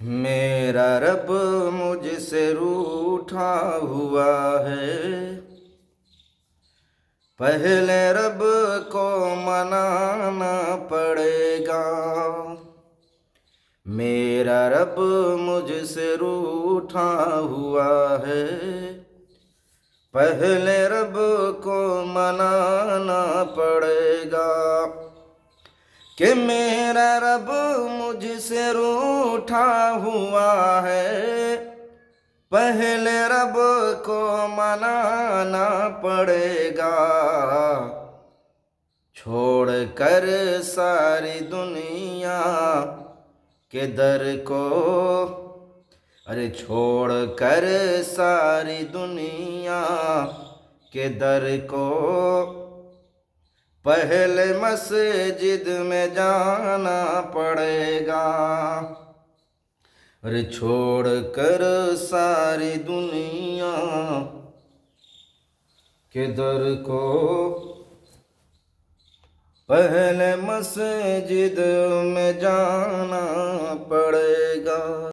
मेरा रब मुझसे रूठा हुआ है। पहले रब को मनाना पड़ेगा। मेरा रब मुझसे रूठा हुआ है। पहले रब को मनाना पड़ेगा कि मेरा रब मुझसे रूठा हुआ है। पहले रब को मनाना पड़ेगा। छोड़ कर सारी दुनिया के दर को, अरे छोड़ कर सारी दुनिया के दर को, पहले मस्जिद में जाना पड़ेगा। अरे छोड़ कर सारी दुनिया के दर को, पहले मस्जिद में जाना पड़ेगा।